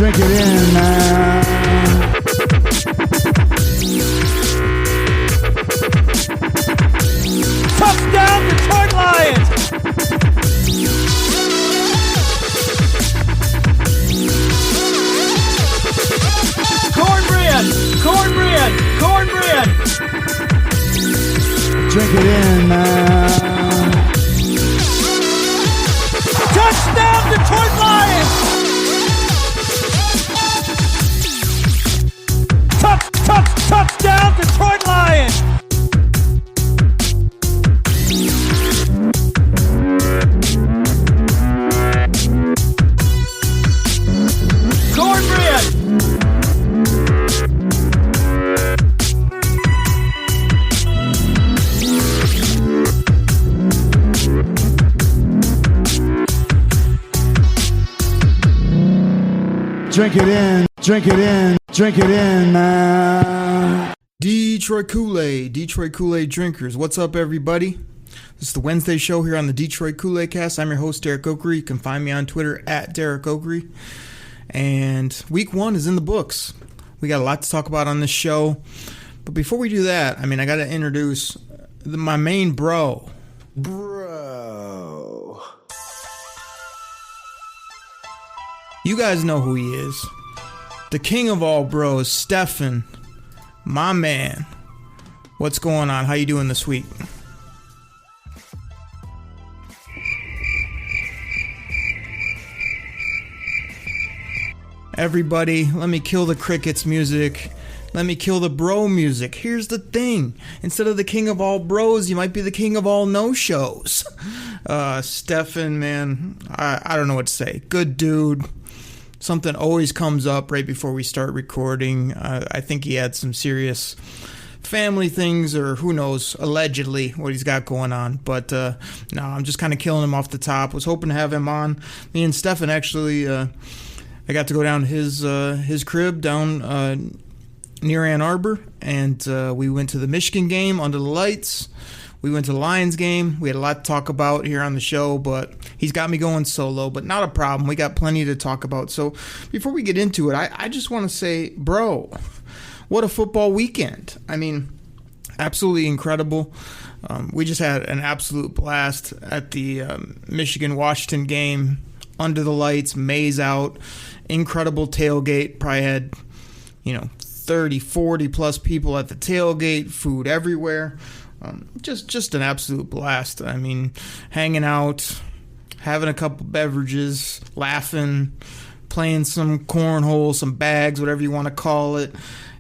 Drink it in, man. Touchdown, Detroit Lions! Cornbread! Cornbread! Cornbread! Drink it in, man. Touchdown, Detroit Lions! Touchdown, Detroit Lions! Cornbread! Drink it in, drink it in, drink it in, man. Detroit Koolaid drinkers. What's up, everybody? This is the Wednesday show here on the Detroit Koolaid Cast. I'm your host, Derek Oakery. You can find me on Twitter at Derek Oakery. And week one is in the books. We got a lot to talk about on this show. But before we do that, I got to introduce my main bro. You guys know who he is. The king of all bros, Stefan. My man. What's going on? How you doing this week? Everybody, let me kill the crickets music. Let me kill the bro music. Here's the thing. Instead of the king of all bros, you might be the king of all no-shows. Stefan, man, I don't know what to say. Good dude. Something always comes up right before we start recording. I think he had some serious family things, or who knows, allegedly, what he's got going on. But no, I'm just kind of killing him off the top. Was hoping to have him on. Me and Stefan actually, I got to go down to his crib down near Ann Arbor, and we went to the Michigan game under the lights. We went to the Lions game. We had a lot to talk about here on the show, but he's got me going solo, but not a problem. We got plenty to talk about. So before we get into it, I just want to say, bro, what a football weekend. Absolutely incredible. We just had an absolute blast at the Michigan-Washington game. Under the lights, maze out, incredible tailgate. Probably had, 30, 40 plus people at the tailgate, food everywhere. Just an absolute blast. Hanging out, having a couple beverages, laughing, playing some cornhole, some bags, whatever you want to call it.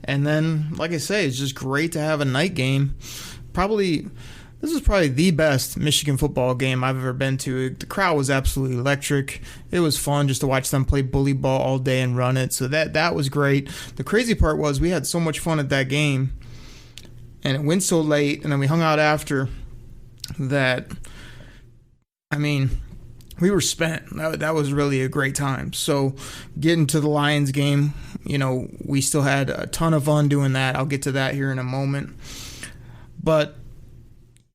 And then, like I say, it's just great to have a night game. This is probably the best Michigan football game I've ever been to. The crowd was absolutely electric. It was fun just to watch them play bully ball all day and run it. So that was great. The crazy part was we had so much fun at that game, and it went so late, and then we hung out after that. We were spent. That was really a great time. So getting to the Lions game, we still had a ton of fun doing that. I'll get to that here in a moment. But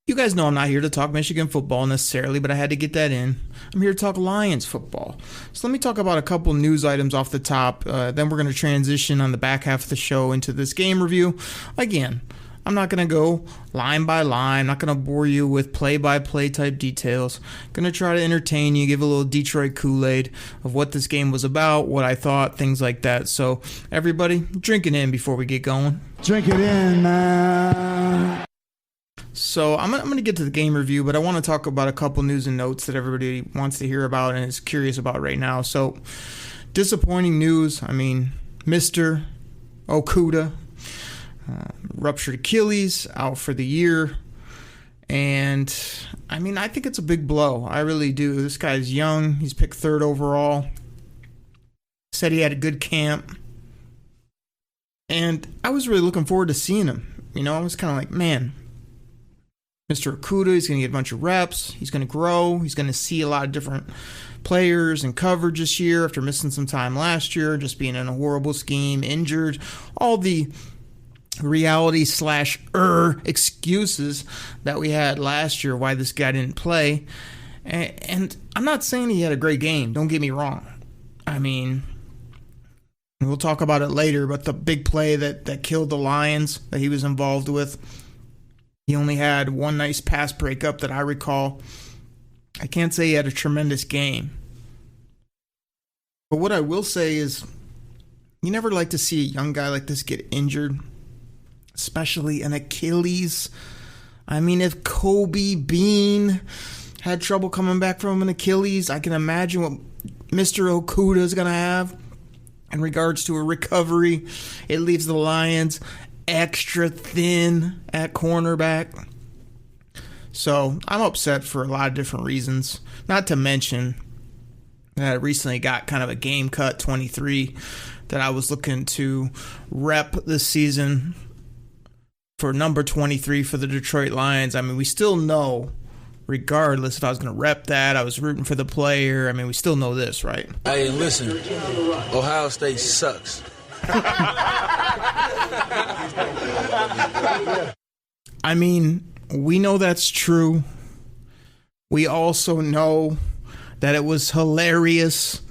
you guys know I'm not here to talk Michigan football necessarily, but I had to get that in. I'm here to talk Lions football. So let me talk about a couple news items off the top. Then we're going to transition on the back half of the show into this game review. Again, I'm not going to go line by line. I'm not going to bore you with play-by-play type details. I'm going to try to entertain you, give a little Detroit Kool-Aid of what this game was about, what I thought, things like that. So everybody, drink it in before we get going. Drink it in, man. So I'm going to get to the game review, but I want to talk about a couple news and notes that everybody wants to hear about and is curious about right now. So disappointing news. Mr. Okudah, ruptured Achilles, out for the year. And, I think it's a big blow. I really do. This guy's young. He's picked 3rd overall. Said he had a good camp. And I was really looking forward to seeing him. I was kind of like, man, Mr. Okudah, he's going to get a bunch of reps. He's going to grow. He's going to see a lot of different players and coverage this year after missing some time last year, just being in a horrible scheme, injured, all the reality / excuses that we had last year why this guy didn't play. And I'm not saying he had a great game. Don't get me wrong. And we'll talk about it later, but the big play that killed the Lions that he was involved with, he only had one nice pass breakup that I recall. I can't say he had a tremendous game. But what I will say is, you never like to see a young guy like this get injured, especially an Achilles. I mean, if PodBean had trouble coming back from an Achilles, I can imagine what Mr. Okudah is going to have in regards to a recovery. It leaves the Lions extra thin at cornerback. So I'm upset for a lot of different reasons. Not to mention that I recently got kind of a game cut 23 that I was looking to rep this season for number 23 for the Detroit Lions. I mean, we still know, regardless if I was going to rep that, I was rooting for the player. I mean, we still know this, right? Hey, listen, Ohio State sucks. I mean, we know that's true. We also know that it was hilarious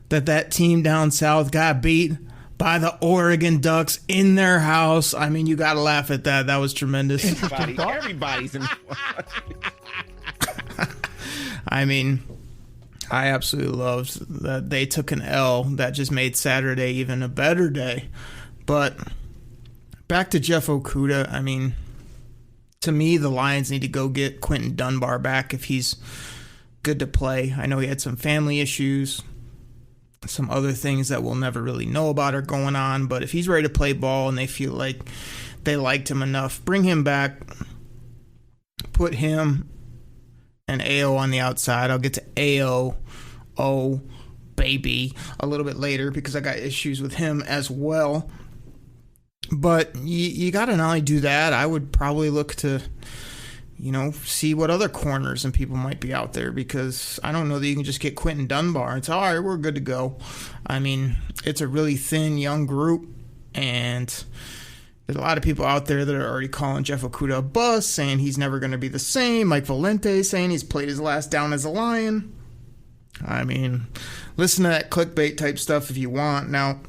that team down south got beat by the Oregon Ducks in their house. I mean, you got to laugh at that. That was tremendous. Everybody's in. I mean, I absolutely loved that they took an L. That just made Saturday even a better day. But back to Jeff Okudah. I mean, to me, the Lions need to go get Quentin Dunbar back if he's good to play. I know he had some family issues, some other things that we'll never really know about are going on, but if he's ready to play ball and they feel like they liked him enough, bring him back, put him and AO on the outside. I'll get to AO, baby, a little bit later because I got issues with him as well. But you got to not only do that, I would probably look to, see what other corners and people might be out there, because I don't know that you can just get Quentin Dunbar and say, all right, we're good to go. I mean, it's a really thin, young group, and there's a lot of people out there that are already calling Jeff Okudah a bust, saying he's never going to be the same. Mike Valente saying he's played his last down as a Lion. I mean, listen to that clickbait type stuff if you want. Now,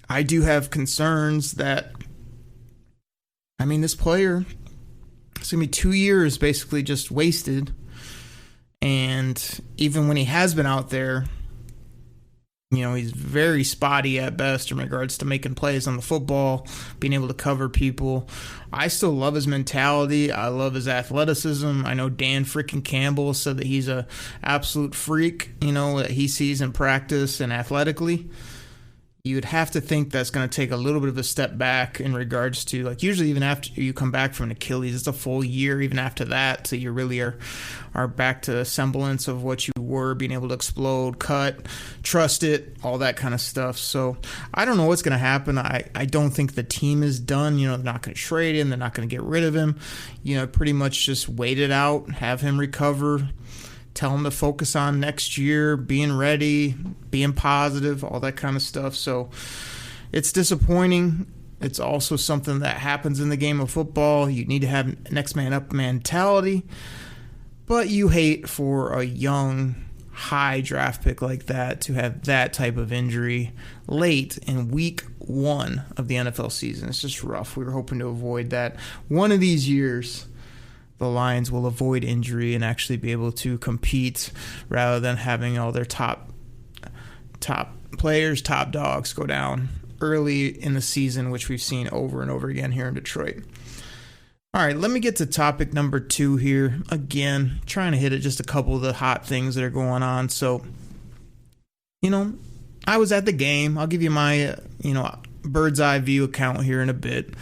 I do have concerns that, this player, it's going to be 2 years basically just wasted. And even when he has been out there, he's very spotty at best in regards to making plays on the football, being able to cover people. I still love his mentality. I love his athleticism. I know Dan freaking Campbell said that he's a absolute freak, that he sees in practice and athletically. You would have to think that's going to take a little bit of a step back in regards to, usually even after you come back from an Achilles, it's a full year even after that, so you really are back to a semblance of what you were, being able to explode, cut, trust it, all that kind of stuff. So I don't know what's going to happen. I don't think the team is done. They're not going to trade him. They're not going to get rid of him. Pretty much just wait it out, have him recover, tell him to focus on next year, being ready, being positive, all that kind of stuff. So it's disappointing. It's also something that happens in the game of football. You need to have next man up mentality. But you hate for a young, high draft pick like that to have that type of injury late in week 1 of the NFL season. It's just rough. We were hoping to avoid that. One of these years, the Lions will avoid injury and actually be able to compete rather than having all their top players, top dogs go down early in the season, which we've seen over and over again here in Detroit. All right, let me get to topic number 2 here. Again, trying to hit at just a couple of the hot things that are going on. So, I was at the game. I'll give you my, bird's eye view account here in a bit.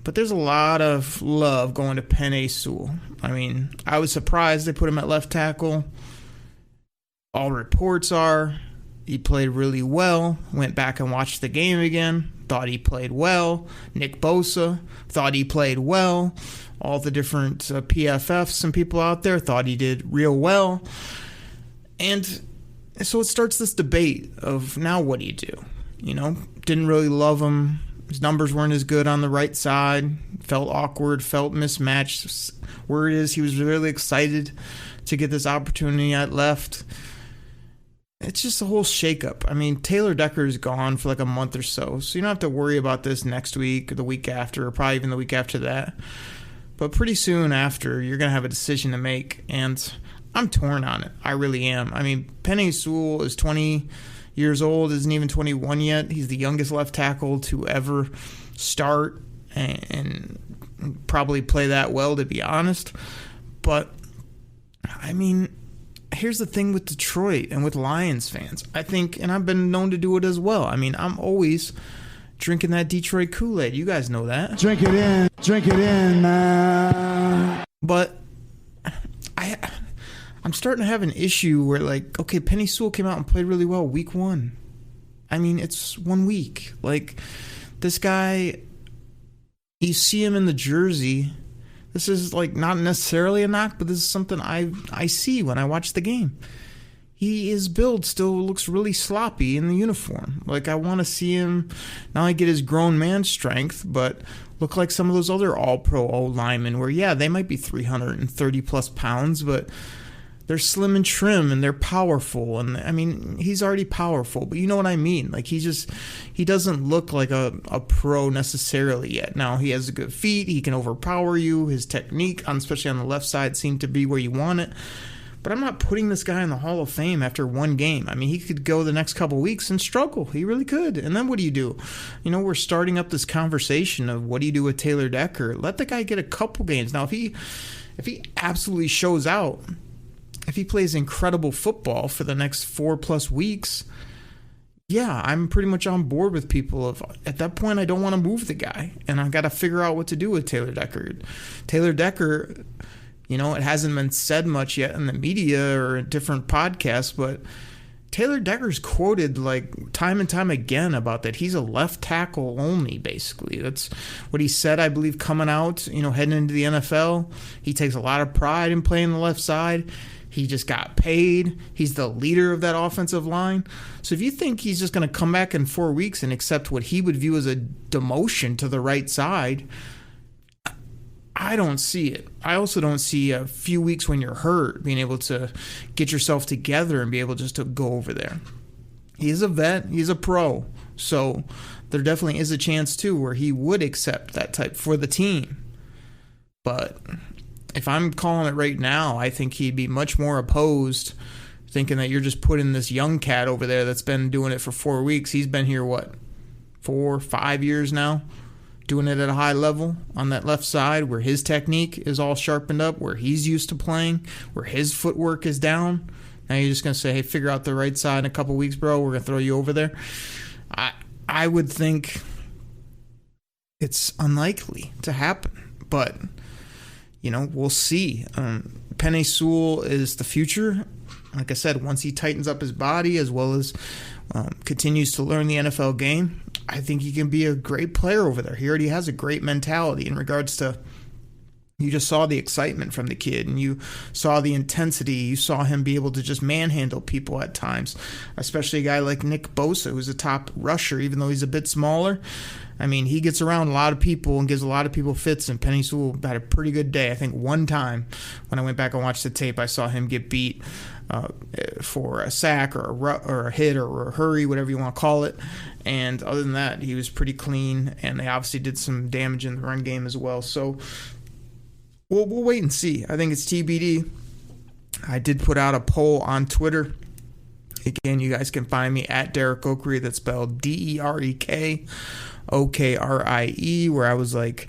But there's a lot of love going to Penei Sewell. I was surprised they put him at left tackle. All reports are he played really well. Went back and watched the game again. Thought he played well. Nick Bosa thought he played well. All the different PFFs and people out there thought he did real well. And so it starts this debate of, now what do you do? Didn't really love him. His numbers weren't as good on the right side. Felt awkward, felt mismatched. Word is he was really excited to get this opportunity at left. it's just a whole shakeup. I mean, Taylor Decker's gone for like a month or so you don't have to worry about this next week or the week after, or probably even the week after that. But pretty soon after, you're going to have a decision to make, and I'm torn on it. I really am. I mean, Penei Sewell is 20 years old, isn't even 21 yet. He's the youngest left tackle to ever start and probably play that well, to be honest. But, I mean, here's the thing with Detroit and with Lions fans. I think, and I've been known to do it as well. I mean, I'm always drinking that Detroit Koolaid. You guys know that. Drink it in, man. But I'm starting to have an issue where, like, okay, Penei Sewell came out and played really well week 1. I mean, it's 1 week. Like, this guy, you see him in the jersey. This is, like, not necessarily a knock, but this is something I see when I watch the game. His build still looks really sloppy in the uniform. Like, I want to see him not only get his grown man strength, but look like some of those other all-pro old linemen where, yeah, they might be 330-plus pounds, but they're slim and trim and they're powerful. And, I mean, he's already powerful, but you know what I mean. Like, he doesn't look like a pro necessarily yet. Now, he has good feet. He can overpower you. His technique, especially on the left side, seemed to be where you want it. But I'm not putting this guy in the Hall of Fame after 1 game. I mean, he could go the next couple weeks and struggle. He really could. And then what do you do? You know, we're starting up this conversation of what do you do with Taylor Decker? Let the guy get a couple games. Now, if he absolutely shows out, if he plays incredible football for the next 4+ weeks, yeah, I'm pretty much on board with people. At that point, I don't want to move the guy. And I've got to figure out what to do with Taylor Decker. Taylor Decker, you know, it hasn't been said much yet in the media or in different podcasts, but Taylor Decker's quoted like time and time again about that he's a left tackle only, basically. That's what he said, I believe, coming out, you know, heading into the NFL. He takes a lot of pride in playing the left side. He just got paid. He's the leader of that offensive line. So if you think he's just going to come back in 4 weeks and accept what he would view as a demotion to the right side, I don't see it. I also don't see a few weeks when you're hurt being able to get yourself together and be able just to go over there. He's a vet. He's a pro. So there definitely is a chance, too, where he would accept that type for the team. But if I'm calling it right now, I think he'd be much more opposed, thinking that you're just putting this young cat over there that's been doing it for 4 weeks. He's been here, 4, 5 years now? Doing it at a high level on that left side where his technique is all sharpened up, where he's used to playing, where his footwork is down. Now you're just going to say, hey, figure out the right side in a couple weeks, bro. We're going to throw you over there. I would think it's unlikely to happen, but, you know, we'll see. Penei Sewell is the future. Like I said, once he tightens up his body as well as continues to learn the NFL game, I think he can be a great player over there. He already has a great mentality in regards to, you just saw the excitement from the kid and you saw the intensity. You saw him be able to just manhandle people at times, especially a guy like Nick Bosa, who's a top rusher, even though he's a bit smaller. I mean, he gets around a lot of people and gives a lot of people fits, and Penei Sewell had a pretty good day. I think one time when I went back and watched the tape, I saw him get beat for a sack or a hit or a hurry, whatever you want to call it. And other than that, he was pretty clean, and they obviously did some damage in the run game as well. So we'll wait and see. I think it's TBD. I did put out a poll on Twitter. Again, you guys can find me at Derek Okrie. That's spelled DerekOkrie, where I was like,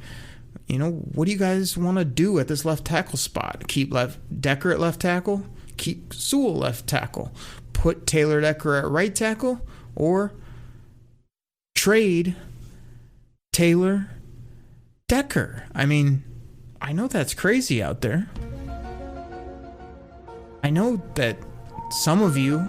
you know, what do you guys want to do at this left tackle spot? Keep Decker at left tackle? Keep Sewell left tackle? Put Taylor Decker at right tackle? Or trade Taylor Decker? I mean, I know that's crazy out there. I know that some of you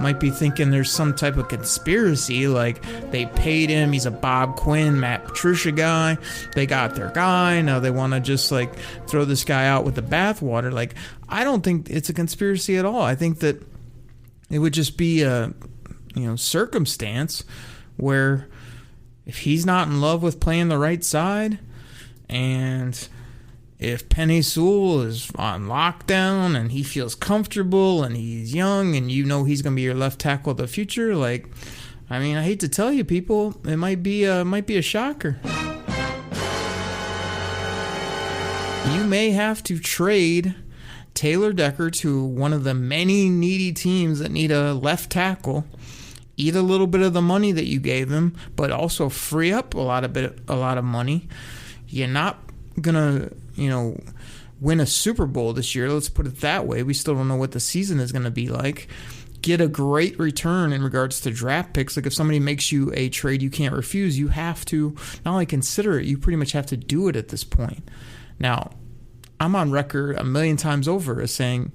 might be thinking there's some type of conspiracy, like they paid him, he's a Bob Quinn, Matt Patricia guy, they got their guy, now they want to just like throw this guy out with the bathwater. Like, I don't think it's a conspiracy at all. I think that it would just be a, you know, circumstance where if he's not in love with playing the right side, and if Penei Sewell is on lockdown and he feels comfortable and he's young and you know he's going to be your left tackle of the future, like, I mean, I hate to tell you, people, it might be a shocker. You may have to trade Taylor Decker to one of the many needy teams that need a left tackle. Eat a little bit of the money that you gave him, but also free up a lot of money. You're not gonna, win a Super Bowl this year. Let's put it that way. We still don't know what the season is gonna be like. Get a great return in regards to draft picks. Like if somebody makes you a trade you can't refuse, you have to not only consider it, you pretty much have to do it at this point. Now, I'm on record a million times over as saying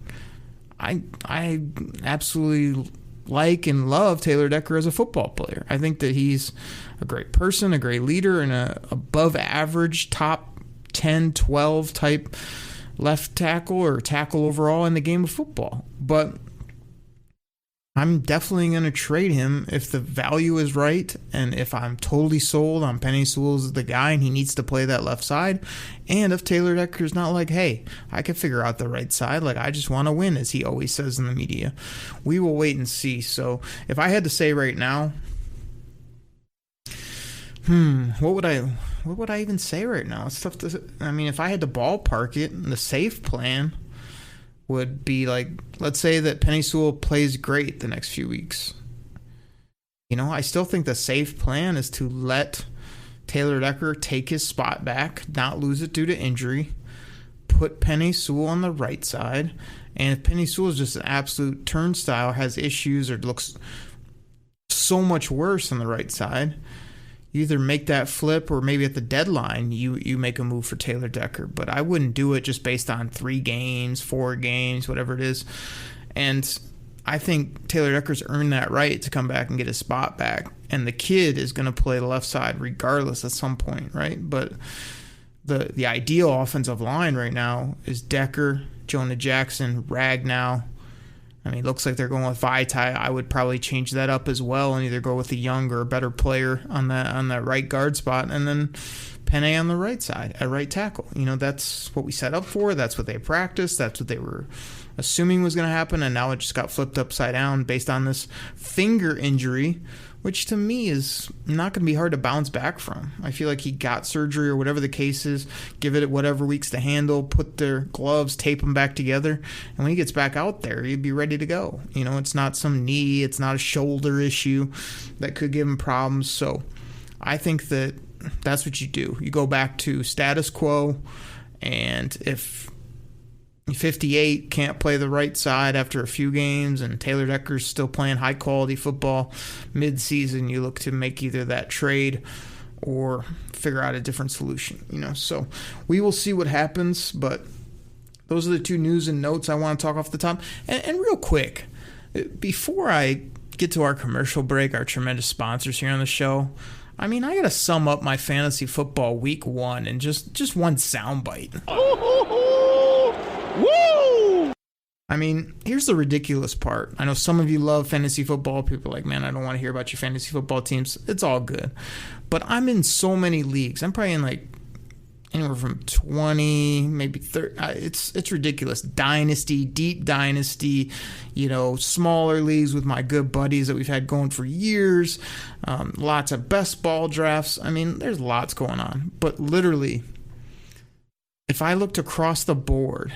I absolutely like and love Taylor Decker as a football player. I think that he's a great person, a great leader, and a above average top 10, 12 type left tackle or tackle overall in the game of football. But I'm definitely going to trade him if the value is right and if I'm totally sold on Penei Sewell as the guy and he needs to play that left side. And if Taylor Decker's not like, hey, I can figure out the right side. Like, I just want to win, as he always says in the media. We will wait and see. So if I had to say right now, what would I even say right now? It's tough to, I mean, if I had to ballpark it, the safe plan would be like, let's say that Penei Sewell plays great the next few weeks. I still think the safe plan is to let Taylor Decker take his spot back, not lose it due to injury, put Penei Sewell on the right side, and if Penei Sewell is just an absolute turnstile, has issues, or looks so much worse on the right side, you either make that flip or maybe at the deadline you make a move for Taylor Decker. But I wouldn't do it just based on 3 games, 4 games, whatever it is. And I think Taylor Decker's earned that right to come back and get his spot back. And the kid is going to play the left side regardless at some point, right? But the ideal offensive line right now is Decker, Jonah Jackson, Ragnow. I mean, it looks like they're going with Vaitai. I would probably change that up as well and either go with a younger, better player on that right guard spot, and then Penei on the right side at right tackle. That's what we set up for. That's what they practiced. That's what they were assuming was going to happen, and now it just got flipped upside down based on this finger injury, which to me is not going to be hard to bounce back from. I feel like he got surgery or whatever the case is, give it whatever weeks to handle, put their gloves, tape them back together, and when he gets back out there, he'd be ready to go. It's not some knee, it's not a shoulder issue that could give him problems. So I think that's what you do. You go back to status quo, and if 58 can't play the right side after a few games and Taylor Decker's still playing high quality football mid-season, you look to make either that trade or figure out a different solution. So we will see what happens, but those are the 2 news and notes I want to talk off the top. And real quick, before I get to our commercial break, our tremendous sponsors here on the show, I mean, I got to sum up my fantasy football week 1 in just one soundbite. Woo! I mean, here's the ridiculous part. I know some of you love fantasy football. People are like, man, I don't want to hear about your fantasy football teams. It's all good. But I'm in so many leagues. I'm probably in like anywhere from 20, maybe 30. It's ridiculous. Dynasty, deep dynasty, smaller leagues with my good buddies that we've had going for years. Lots of best ball drafts. I mean, there's lots going on. But literally, if I looked across the board,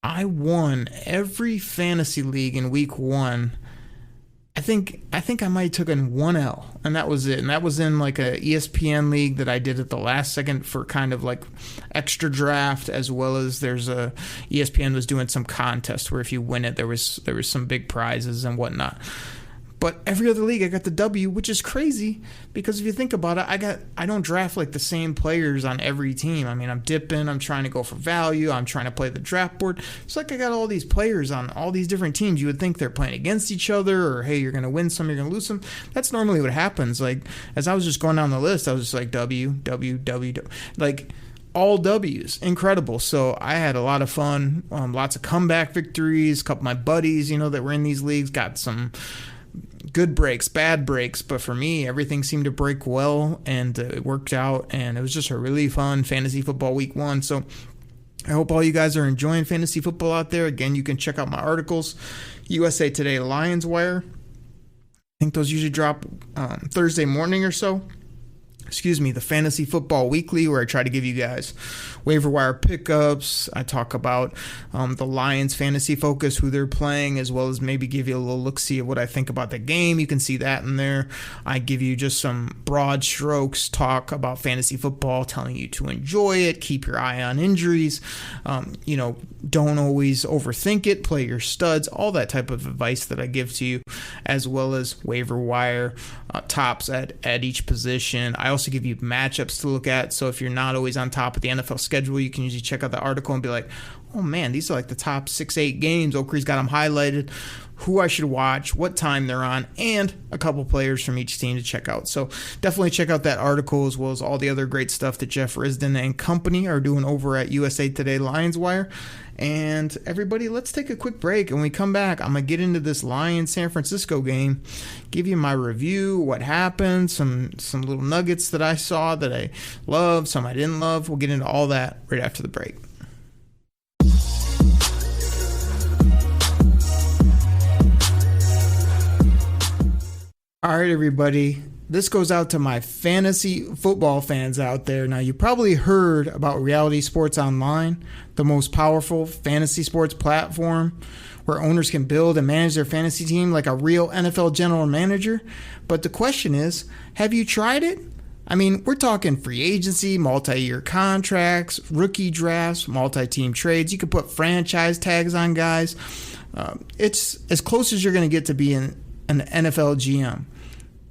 I won every fantasy league in week 1. I think I might have taken 1 L, and that was it. And that was in like a ESPN league that I did at the last second for kind of like extra draft, as well as ESPN was doing some contest where if you win it, there was some big prizes and whatnot. But every other league, I got the W, which is crazy because if you think about it, I don't draft like the same players on every team. I mean, I'm dipping, I'm trying to go for value, I'm trying to play the draft board. It's like I got all these players on all these different teams. You would think they're playing against each other, or hey, you're going to win some, you're going to lose some. That's normally what happens. Like, as I was just going down the list, I was just like W, W, W, W. Like, all W's. Incredible. So I had a lot of fun, lots of comeback victories. A couple of my buddies, that were in these leagues got some good breaks, bad breaks, but for me, everything seemed to break well, and it worked out, and it was just a really fun fantasy football week 1. So I hope all you guys are enjoying fantasy football out there. Again, you can check out my articles, USA Today Lions Wire. I think those usually drop Thursday morning or so. The Fantasy Football Weekly, where I try to give you guys waiver wire pickups. I talk about the Lions fantasy focus, who they're playing, as well as maybe give you a little look-see of what I think about the game. You can see that in there. I give you just some broad strokes talk about fantasy football, telling you to enjoy it, keep your eye on injuries, don't always overthink it, play your studs, all that type of advice that I give to you, as well as waiver wire tops at each position. I also give you matchups to look at, so if you're not always on top of the NFL schedule, you can usually check out the article and be like, oh man, these are like the top 6-8 games. Oakley's got them highlighted, who I should watch, what time they're on, and a couple players from each team to check out. So definitely check out that article, as well as all the other great stuff that Jeff Risdon and company are doing over at USA Today Lions Wire. And everybody, let's take a quick break. And when we come back, I'm going to get into this Lions-San Francisco game, give you my review, what happened, some little nuggets that I saw that I loved, some I didn't love. We'll get into all that right after the break. All right, everybody. This goes out to my fantasy football fans out there. Now, you probably heard about Reality Sports Online, the most powerful fantasy sports platform where owners can build and manage their fantasy team like a real NFL general manager. But the question is, have you tried it? I mean, we're talking free agency, multi-year contracts, rookie drafts, multi-team trades. You can put franchise tags on guys. It's as close as you're going to get to being an NFL GM.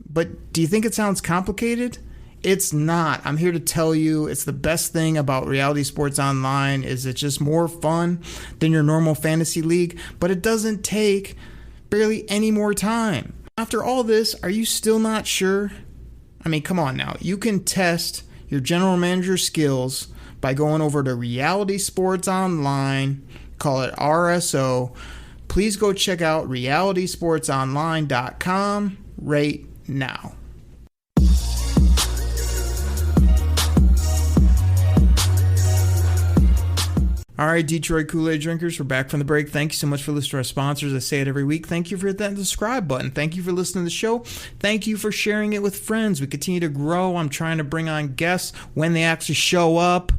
But do you think it sounds complicated? It's not. I'm here to tell you it's the best thing about Reality Sports Online is it's just more fun than your normal fantasy league, but it doesn't take barely any more time. After all this, are you still not sure? I mean, come on now. You can test your general manager skills by going over to Reality Sports Online, call it RSO. Please go check out realitysportsonline.com right now. All right, Detroit Koolaid drinkers, we're back from the break. Thank you so much for listening to our sponsors. I say it every week. Thank you for hitting that subscribe button. Thank you for listening to the show. Thank you for sharing it with friends. We continue to grow. I'm trying to bring on guests when they actually show up.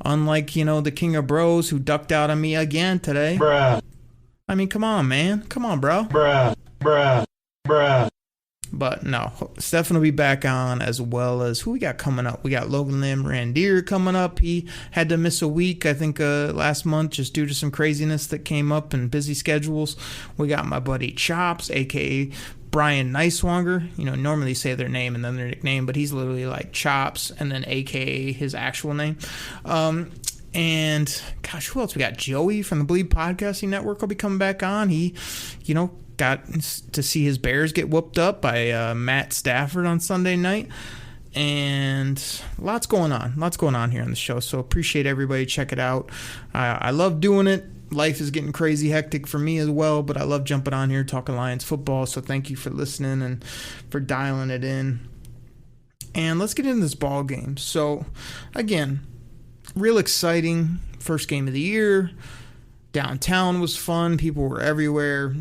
Unlike, the King of Bros who ducked out on me again today. Bruh. I mean, come on, man. Come on, bro. Bruh. But no, Stefan will be back on, as well as who we got coming up. We got Logan Lim Randier coming up. He had to miss a week, I think, last month, just due to some craziness that came up and busy schedules. We got my buddy Chops, a.k.a. Brian Nicewanger. Normally say their name and then their nickname, but he's literally like Chops and then a.k.a. his actual name. And gosh, who else? We got Joey from the Bleed Podcasting Network will be coming back on. He, got to see his Bears get whooped up by Matt Stafford on Sunday night. And lots going on here on the show. So appreciate everybody. Check it out. I love doing it. Life is getting crazy hectic for me as well, but I love jumping on here talking Lions football. So thank you for listening and for dialing it in. And let's get into this ball game. So again, real exciting first game of the year. Downtown was fun. People were everywhere.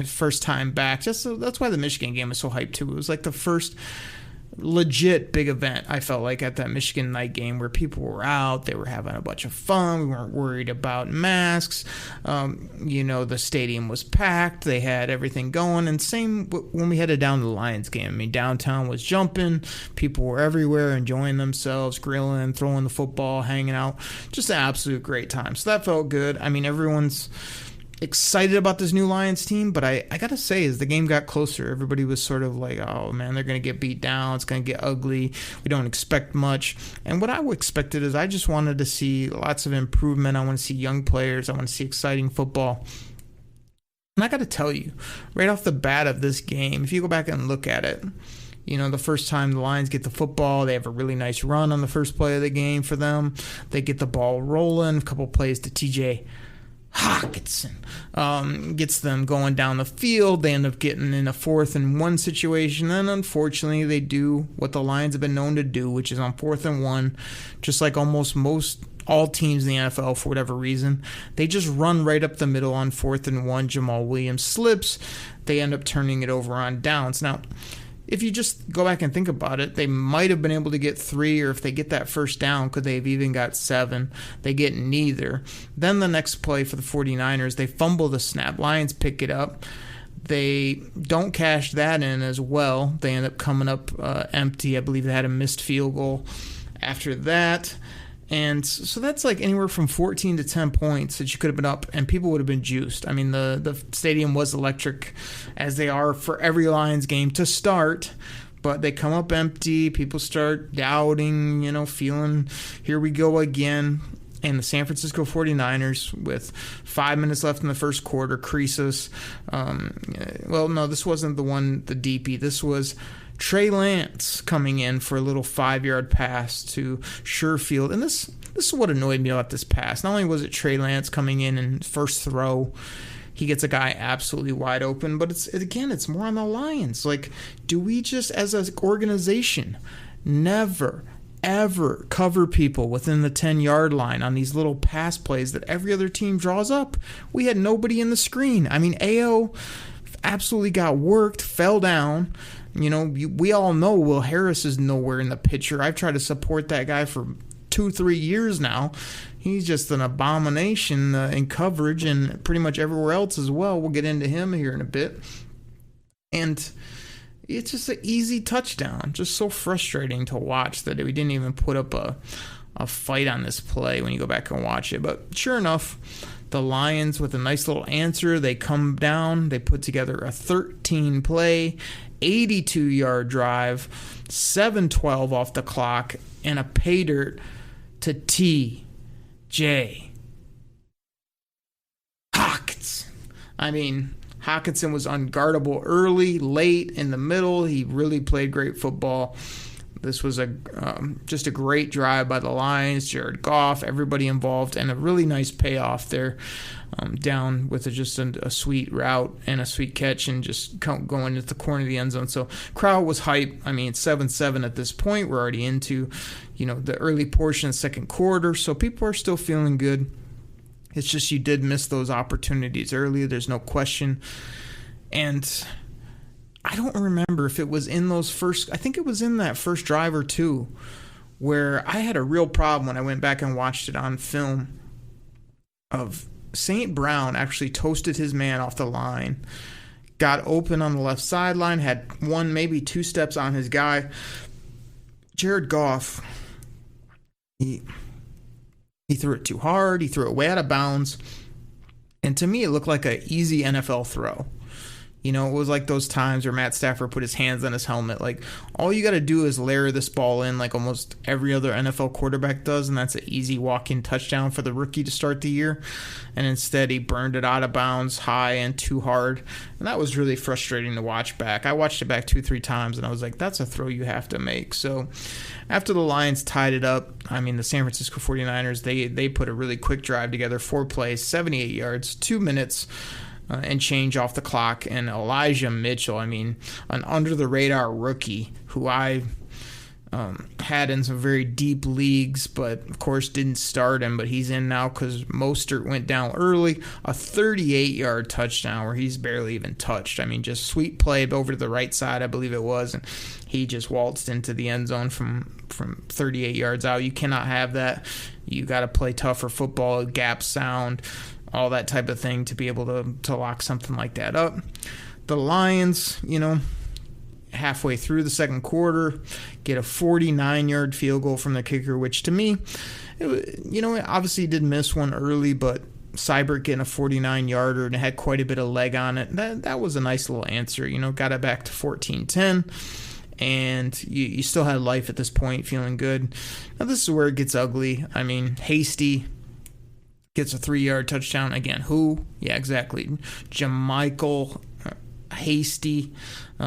First time back. That's why the Michigan game was so hyped too. It was like the first legit big event, I felt like, at that Michigan night game, where people were out, they were having a bunch of fun, we weren't worried about masks, the stadium was packed, they had everything going. And same when we headed down to the Lions game. I mean, downtown was jumping, people were everywhere enjoying themselves, grilling, throwing the football, hanging out, just an absolute great time. So that felt good. I mean, everyone's excited about this new Lions team, but I gotta say, as the game got closer, everybody was sort of like, oh man, they're gonna get beat down, it's gonna get ugly, we don't expect much. And what I expected is I just wanted to see lots of improvement. I want to see young players, I want to see exciting football. And I gotta tell you, right off the bat of this game, if you go back and look at it, the first time the Lions get the football, they have a really nice run on the first play of the game for them. They get the ball rolling, a couple plays to TJ Hawkinson gets them going down the field. They end up getting in a 4th and 1 situation. And unfortunately, they do what the Lions have been known to do, which is on 4th and 1, just like almost all teams in the NFL for whatever reason. They just run right up the middle on 4th and 1. Jamal Williams slips. They end up turning it over on downs. Now, if you just go back and think about it, they might have been able to get 3, or if they get that first down, could they have even got 7? They get neither. Then the next play for the 49ers, they fumble the snap. Lions pick it up. They don't cash that in as well. They end up coming up empty. I believe they had a missed field goal after that. And so that's like anywhere from 14 to 10 points that you could have been up, and people would have been juiced. I mean, the stadium was electric, as they are for every Lions game to start, but they come up empty. People start doubting, feeling, here we go again. And the San Francisco 49ers, with 5 minutes left in the first quarter, Creasus. This wasn't the DP. This was Trey Lance coming in for a little 5-yard pass to Sherfield. And this is what annoyed me about this pass. Not only was it Trey Lance coming in and first throw, he gets a guy absolutely wide open, but it's more on the Lions. Like, do we just, as an organization, never ever cover people within the 10-yard line on these little pass plays that every other team draws up? We had nobody in the screen. I mean, AO absolutely got worked, fell down. We all know Will Harris is nowhere in the picture. I've tried to support that guy for 2-3 years now. He's just an abomination in coverage and pretty much everywhere else as well. We'll get into him here in a bit. And it's just an easy touchdown. Just so frustrating to watch that we didn't even put up a fight on this play when you go back and watch it. But sure enough, the Lions, with a nice little answer, they come down. They put together a 13-play, 82-yard drive, 7:12 off the clock, and a pay dirt to T.J. Hawkinson. I mean, Hawkinson was unguardable early, late, in the middle. He really played great football. This was just a great drive by the Lions, Jared Goff, everybody involved, and a really nice payoff there, down with just a sweet route and a sweet catch and just going into the corner of the end zone. So crowd was hype. I mean, it's 7-7 at this point. We're already into, the early portion of the second quarter, so people are still feeling good. It's just you did miss those opportunities earlier. There's no question. And I don't remember if it was in those first, I think it was in that first drive or two, where I had a real problem when I went back and watched it on film of St. Brown actually toasted his man off the line, got open on the left sideline, had 1, maybe 2 steps on his guy. Jared Goff, he threw it too hard. He threw it way out of bounds. And to me, it looked like an easy NFL throw. It was like those times where Matt Stafford put his hands on his helmet. Like, all you got to do is layer this ball in like almost every other NFL quarterback does, and that's an easy walk-in touchdown for the rookie to start the year. And instead, he burned it out of bounds high and too hard. And that was really frustrating to watch back. I watched it back 2-3 times, and I was like, that's a throw you have to make. So after the Lions tied it up, I mean, the San Francisco 49ers, they put a really quick drive together, 4 plays, 78 yards, 2 minutes, and change off the clock. And Elijah Mitchell, I mean, an under-the-radar rookie who I had in some very deep leagues, but of course didn't start him, but he's in now because Mostert went down early. A 38-yard touchdown where he's barely even touched. I mean, just sweet play over to the right side, I believe it was, and he just waltzed into the end zone from 38 yards out. You cannot have that. You got to play tougher football, gap sound, all that type of thing to be able to lock something like that up. The Lions, halfway through the second quarter, get a 49-yard field goal from the kicker, which to me, it obviously did miss one early, but Seibert getting a 49-yarder and it had quite a bit of leg on it. That was a nice little answer. Got it back to 14-10. And you still had life at this point, feeling good. Now this is where it gets ugly. I mean, Hasty gets a 3-yard touchdown. Again, who? Yeah, exactly. Jermichael Hasty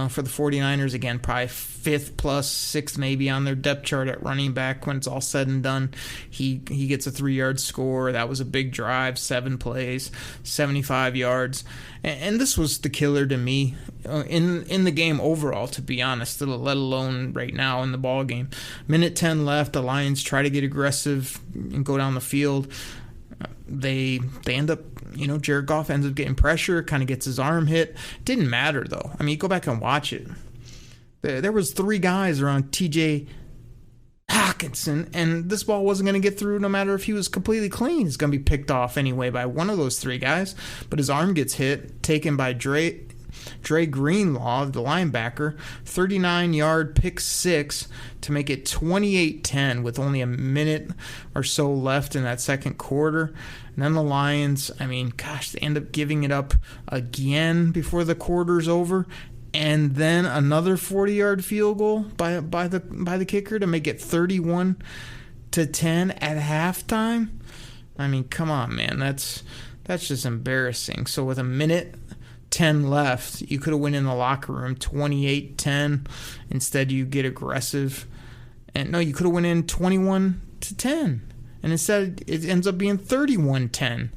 for the 49ers. Again, probably 5th plus 6th maybe on their depth chart at running back when it's all said and done. He gets a 3-yard score. That was a big drive, 7 plays, 75 yards. And this was the killer to me in the game overall, to be honest, let alone right now in the ball game. Minute 10 left. The Lions try to get aggressive and go down the field. They end up, Jared Goff ends up getting pressure, kind of gets his arm hit. Didn't matter, though. I mean, go back and watch it. There was 3 guys around T.J. Hawkinson, and this ball wasn't going to get through no matter if he was completely clean. It's going to be picked off anyway by one of those 3 guys, but his arm gets hit, taken by Dre Greenlaw, the linebacker, 39-yard pick 6 to make it 28-10 with only a minute or so left in that second quarter. And then the Lions, they end up giving it up again before the quarter's over. And then another 40-yard field goal by the kicker to make it 31-10 at halftime. Come on, man. That's just embarrassing. So with a minute 10 left, you could have went in the locker room 28-10. Instead, you get aggressive. And no, you could have went in 21-10. And instead, it ends up being 31-10.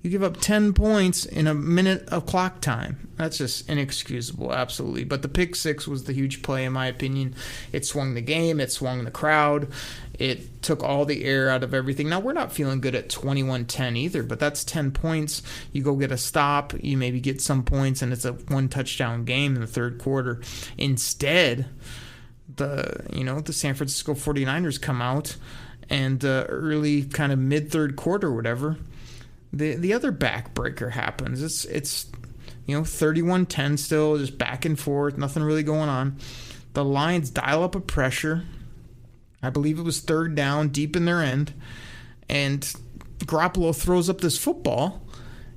You give up 10 points in a minute of clock time. That's just inexcusable, absolutely. But the pick 6 was the huge play, in my opinion. It swung the game. It swung the crowd. It took all the air out of everything. Now, we're not feeling good at 21-10 either, but that's 10 points. You go get a stop. You maybe get some points, and it's a 1-touchdown game in the third quarter. Instead, the San Francisco 49ers come out, and early kind of mid-third quarter or whatever, the other backbreaker happens. It's 31-10 still, just back and forth, nothing really going on. The Lions dial up a pressure. I believe it was 3rd down, deep in their end, and Garoppolo throws up this football,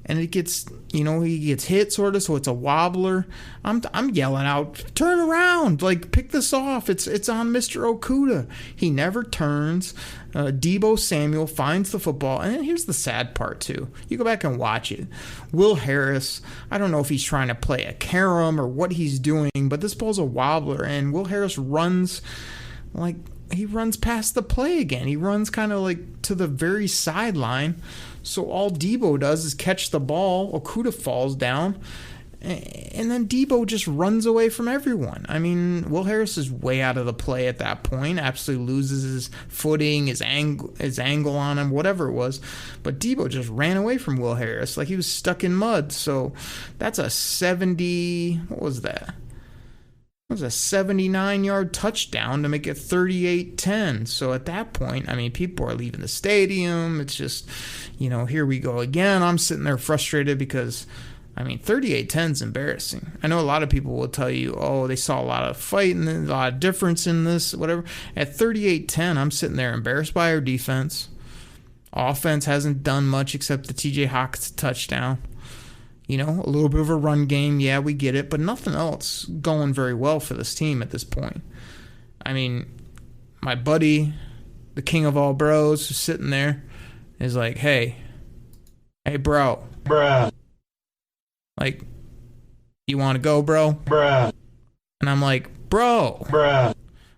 and it gets, he gets hit sort of, so it's a wobbler. I'm yelling out, turn around, pick this off. It's on Mr. Okudah. He never turns. Deebo Samuel finds the football, and then here's the sad part too. You go back and watch it. Will Harris, I don't know if he's trying to play a carom or what he's doing, but this ball's a wobbler, and Will Harris runs he runs past the play again. He runs kind of to the very sideline. So all Deebo does is catch the ball. Okudah falls down. And then Deebo just runs away from everyone. Will Harris is way out of the play at that point. Absolutely loses his footing, his angle on him, whatever it was. But Deebo just ran away from Will Harris like he was stuck in mud. So that's a 79-yard touchdown to make it 38-10. So at that point, people are leaving the stadium. It's just, here we go again. I'm sitting there frustrated because, 38-10 is embarrassing. I know a lot of people will tell you, oh, they saw a lot of fighting, a lot of difference in this, whatever. At 38-10, I'm sitting there embarrassed by our defense. Offense hasn't done much except the T.J. Hawkinson touchdown. A little bit of a run game, yeah, we get it, but nothing else going very well for this team at this point. My buddy, the king of all bros, who's sitting there, is like, hey, bro. Bruh. You want to go, bro? Bruh. And I'm like, bro. Bruh.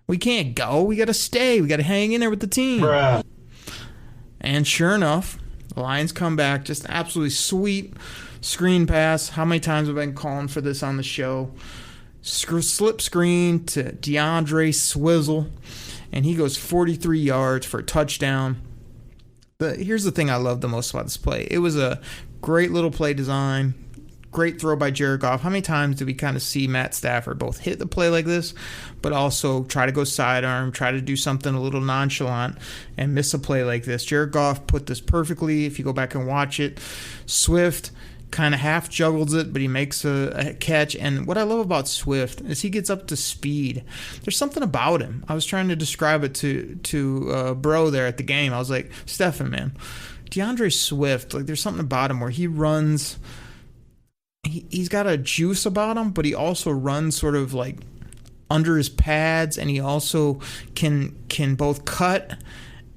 We can't go. We got to stay. We got to hang in there with the team. Bruh. And sure enough, the Lions come back, just absolutely sweet screen pass. How many times have I been calling for this on the show? Slip screen to DeAndre Swizzle, and he goes 43 yards for a touchdown. Here's the thing I love the most about this play. It was a great little play design, great throw by Jared Goff. How many times do we kind of see Matt Stafford both hit the play like this, but also try to go sidearm, try to do something a little nonchalant, and miss a play like this? Jared Goff put this perfectly. If you go back and watch it, Swift kind of half juggles it, but he makes a catch. And what I love about Swift is he gets up to speed. There's something about him. I was trying to describe it to Bro there at the game. I was like, Stefan, man, DeAndre Swift, there's something about him where he runs. He's got a juice about him, but he also runs sort of under his pads, and he also can both cut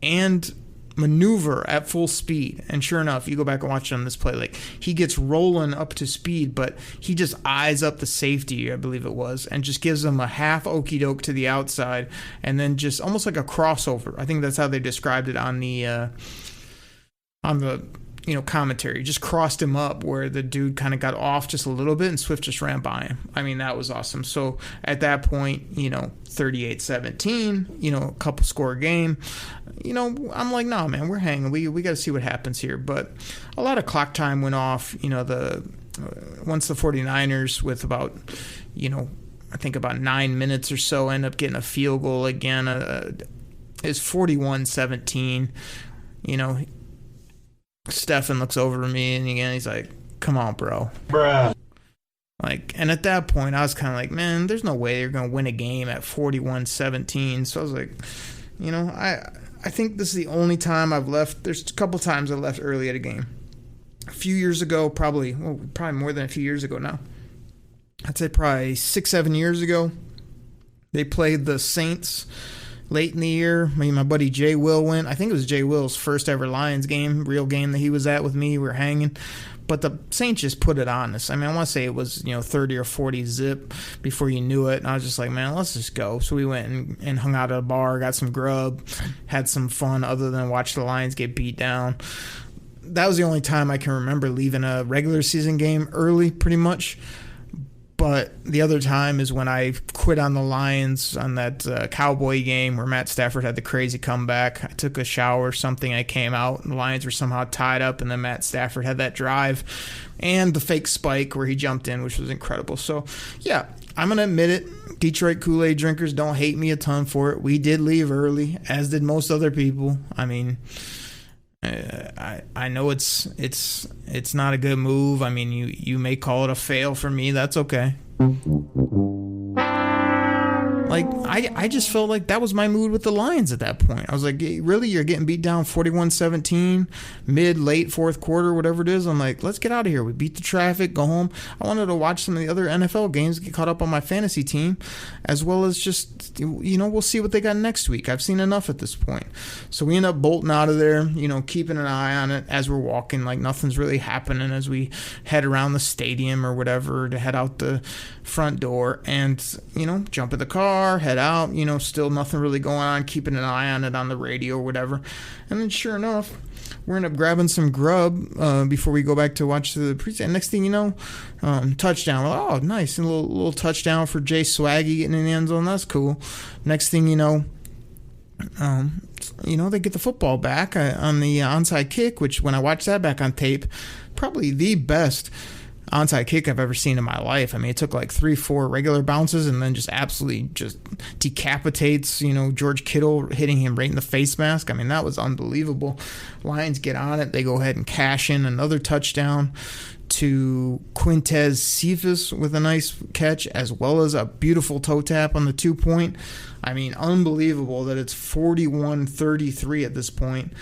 and maneuver at full speed. And sure enough, you go back and watch on this play, like he gets rolling up to speed, but he just eyes up the safety, I believe it was, and just gives him a half okey doke to the outside, and then just almost like a crossover. I think that's how they described it on the commentary. Just crossed him up where the dude kind of got off just a little bit and Swift just ran by him. I mean, that was awesome. So at that point, 38-17, a couple score game, I'm like, nah, man, we're hanging. We got to see what happens here. But a lot of clock time went off, once the 49ers with about, I think about 9 minutes or so end up getting a field goal again. It's 41-17, Stefan looks over at me and again he's like, come on, bro. Bruh. Like, and at that point I was kind of like, man, there's no way you're going to win a game at 41-17. So I was like, I think this is the only time I've left. There's a couple times I left early at a game. A few years ago, probably more than a few years ago now. I'd say probably 6-7 years ago. They played the Saints late in the year. My buddy Jay Will went. I think it was Jay Will's first ever Lions game, real game that he was at with me. We were hanging. But the Saints just put it on us. I mean, I want to say it was, 30 or 40 zip before you knew it. And I was just like, man, let's just go. So we went and hung out at a bar, got some grub, had some fun other than watch the Lions get beat down. That was the only time I can remember leaving a regular season game early, pretty much. But the other time is when I quit on the Lions on that Cowboy game where Matt Stafford had the crazy comeback. I took a shower or something. I came out and the Lions were somehow tied up, and then Matt Stafford had that drive and the fake spike where he jumped in, which was incredible. So, yeah, I'm going to admit it. Detroit Koolaid drinkers don't hate me a ton for it. We did leave early, as did most other people. I mean, I know it's not a good move. I mean, you may call it a fail. For me, that's okay. Like, I just felt like that was my mood with the Lions at that point. I was like, really? You're getting beat down 41-17, late fourth quarter, whatever it is. I'm like, let's get out of here. We beat the traffic, go home. I wanted to watch some of the other NFL games, get caught up on my fantasy team, as well as just, we'll see what they got next week. I've seen enough at this point. So we end up bolting out of there, keeping an eye on it as we're walking, like nothing's really happening as we head around the stadium or whatever to head out the front door and, jump in the car, head out, still nothing really going on, keeping an eye on it on the radio or whatever. And then sure enough, we end up grabbing some grub before we go back to watch the preseason. Next thing you know, touchdown. Oh, nice. A little touchdown for Jay Swaggy getting in the end zone. That's cool. Next thing you know, they get the football back on the onside kick, which when I watched that back on tape, probably the best onside kick I've ever seen in my life. I mean, it took like 3-4 regular bounces and then just absolutely just decapitates, George Kittle, hitting him right in the face mask. I mean, that was unbelievable. Lions get on it. They go ahead and cash in another touchdown to Quintez Cephas with a nice catch, as well as a beautiful toe tap on the 2-point. I mean, unbelievable that it's 41-33 at this point.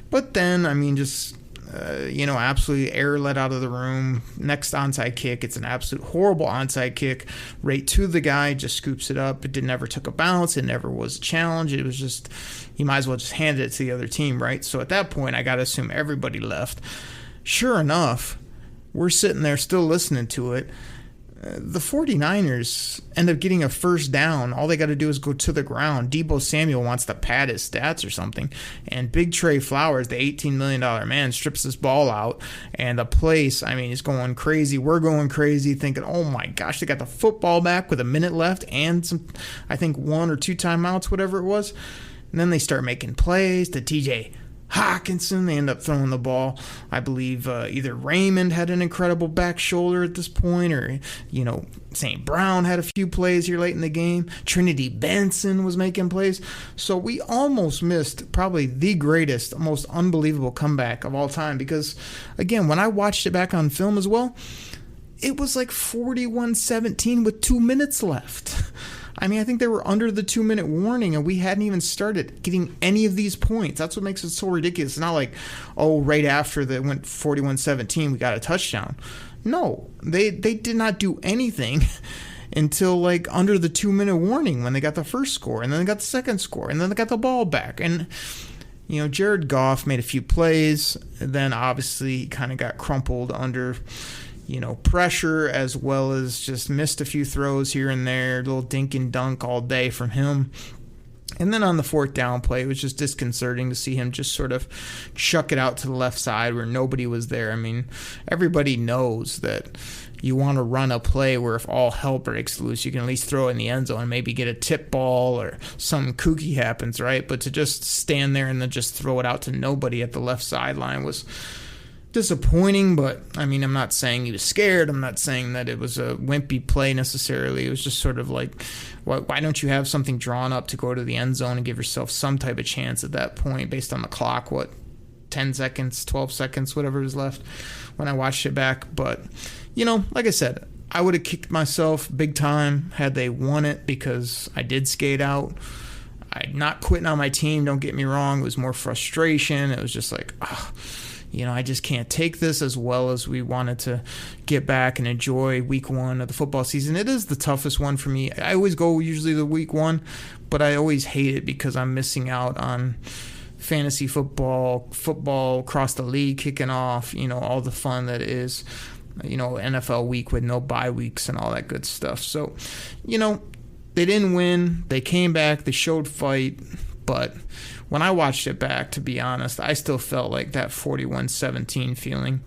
But then, I mean, just absolutely air let out of the room. Next onside kick, it's an absolute horrible onside kick right to the guy, just scoops it up. It never took a bounce. It never was a challenge. It was just, you might as well just hand it to the other team, right? So at that point, I got to assume everybody left. Sure enough, we're sitting there still listening to it. The 49ers end up getting a first down. All they got to do is go to the ground. Deebo Samuel wants to pad his stats or something. And Big Trey Flowers, the $18 million man, strips this ball out. And the place, I mean, is going crazy. We're going crazy thinking, oh my gosh, they got the football back with a minute left and some, I think 1 or 2 timeouts, whatever it was. And then they start making plays to TJ Hawkinson. They end up throwing the ball. I believe either Raymond had an incredible back shoulder at this point, or St. Brown had a few plays here late in the game. Trinity Benson was making plays. So we almost missed probably the greatest, most unbelievable comeback of all time, because again, when I watched it back on film as well, it was like 41-17 with 2 minutes left. I mean, I think they were under the 2-minute warning, and we hadn't even started getting any of these points. That's what makes it so ridiculous. It's not like, right after they went 41-17, we got a touchdown. No, they did not do anything until like under the 2-minute warning when they got the first score, and then they got the second score, and then they got the ball back. And Jared Goff made a few plays, then obviously he kind of got crumpled under, pressure, as well as just missed a few throws here and there, a little dink and dunk all day from him. And then on the fourth down play, it was just disconcerting to see him just sort of chuck it out to the left side where nobody was there. I mean, everybody knows that you want to run a play where if all hell breaks loose, you can at least throw it in the end zone and maybe get a tip ball or something kooky happens, right? But to just stand there and then just throw it out to nobody at the left sideline was disappointing. But I mean, I'm not saying he was scared. I'm not saying that it was a wimpy play necessarily. It was just sort of like, why don't you have something drawn up to go to the end zone and give yourself some type of chance at that point based on the clock? 10 seconds, 12 seconds, whatever was left when I watched it back. But like I said, I would have kicked myself big time had they won it, because I did skate out. I'm not quitting on my team, don't get me wrong. It was more frustration. It was just like, I just can't take this as well as we wanted to get back and enjoy week 1 of the football season. It is the toughest one for me. I always go usually the week 1, but I always hate it because I'm missing out on fantasy football across the league kicking off, all the fun that is, NFL week with no bye weeks and all that good stuff. So, they didn't win. They came back. They showed fight. But when I watched it back, to be honest, I still felt like that 41-17 feeling.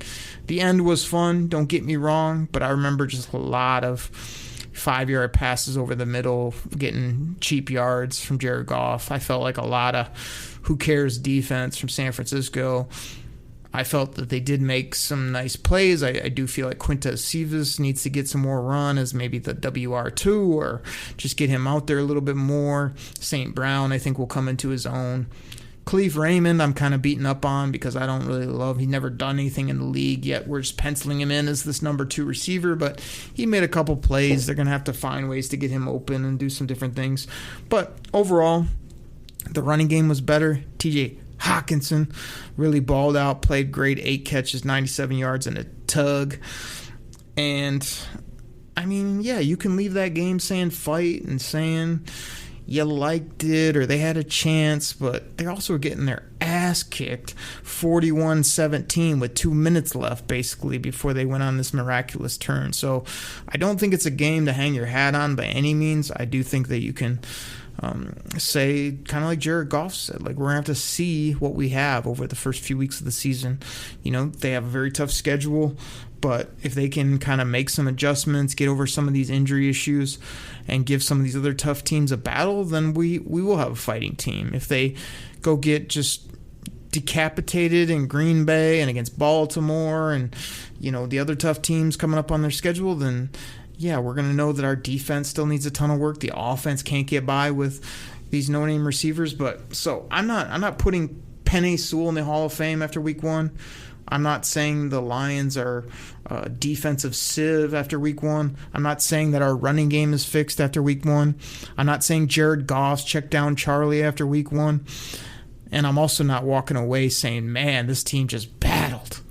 The end was fun, don't get me wrong, but I remember just a lot of 5-yard passes over the middle, getting cheap yards from Jared Goff. I felt like a lot of who cares defense from San Francisco. I felt that they did make some nice plays. I do feel like Quintez Cephas needs to get some more run as maybe the WR2, or just get him out there a little bit more. St. Brown, I think, will come into his own. Cleve Raymond, I'm kind of beaten up on because I don't really love. He's never done anything in the league yet. We're just penciling him in as this number 2 receiver, but he made a couple plays. They're going to have to find ways to get him open and do some different things. But overall, the running game was better. TJ Hawkinson really balled out, played great, 8 catches, 97 yards, and a tug. And, I mean, yeah, you can leave that game saying fight and saying you liked it or they had a chance, but they also were getting their ass kicked 41-17 with 2 minutes left, basically, before they went on this miraculous turn. So I don't think it's a game to hang your hat on by any means. I do think that you can say, kind of like Jared Goff said, like, we're going to have to see what we have over the first few weeks of the season. They have a very tough schedule, but if they can kind of make some adjustments, get over some of these injury issues, and give some of these other tough teams a battle, then we will have a fighting team. If they go get just decapitated in Green Bay and against Baltimore and, the other tough teams coming up on their schedule, then yeah, we're going to know that our defense still needs a ton of work. The offense can't get by with these no-name receivers. But so I'm not putting Penei Sewell in the Hall of Fame after week 1. I'm not saying the Lions are defensive sieve after week 1. I'm not saying that our running game is fixed after week 1. I'm not saying Jared Goff's check down Charlie after week 1. And I'm also not walking away saying, man, this team just battled,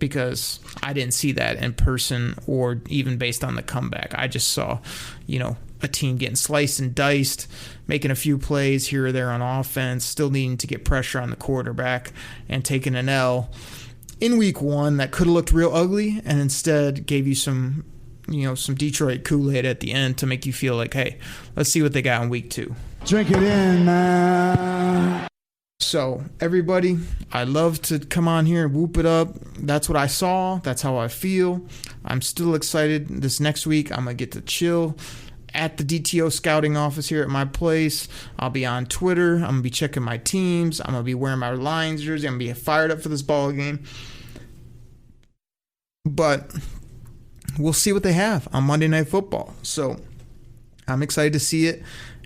because I didn't see that in person or even based on the comeback. I just saw, a team getting sliced and diced, making a few plays here or there on offense, still needing to get pressure on the quarterback, and taking an L in week 1 that could have looked real ugly, and instead gave you some Detroit Koolaid at the end to make you feel like, hey, let's see what they got in week 2. Drink it in, man. So, everybody, I love to come on here and whoop it up. That's what I saw. That's how I feel. I'm still excited. This next week, I'm going to get to chill at the DTO scouting office here at my place. I'll be on Twitter. I'm going to be checking my teams. I'm going to be wearing my Lions jersey. I'm going to be fired up for this ball game. But we'll see what they have on Monday Night Football. So, I'm excited to see it.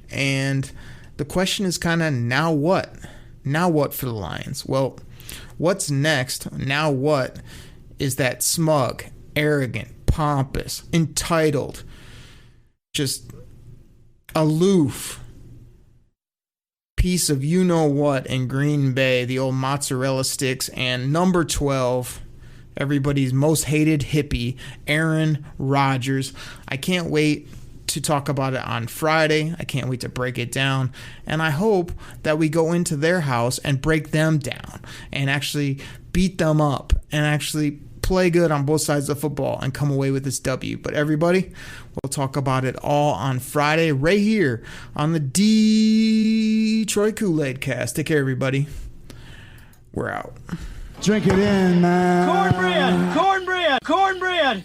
And the question is kind of, now what? Now what for the Lions? Well, what's next? Now what is that smug, arrogant, pompous, entitled, just aloof piece of you-know-what in Green Bay, the old mozzarella sticks, and number 12, everybody's most hated hippie, Aaron Rodgers. I can't wait to talk about it on Friday. I can't wait to break it down. And I hope that we go into their house and break them down and actually beat them up and actually play good on both sides of football and come away with this W. But everybody, we'll talk about it all on Friday right here on the Detroit Koolaid Cast. Take care, everybody. We're out. Drink it in, man. Cornbread! Cornbread! Cornbread!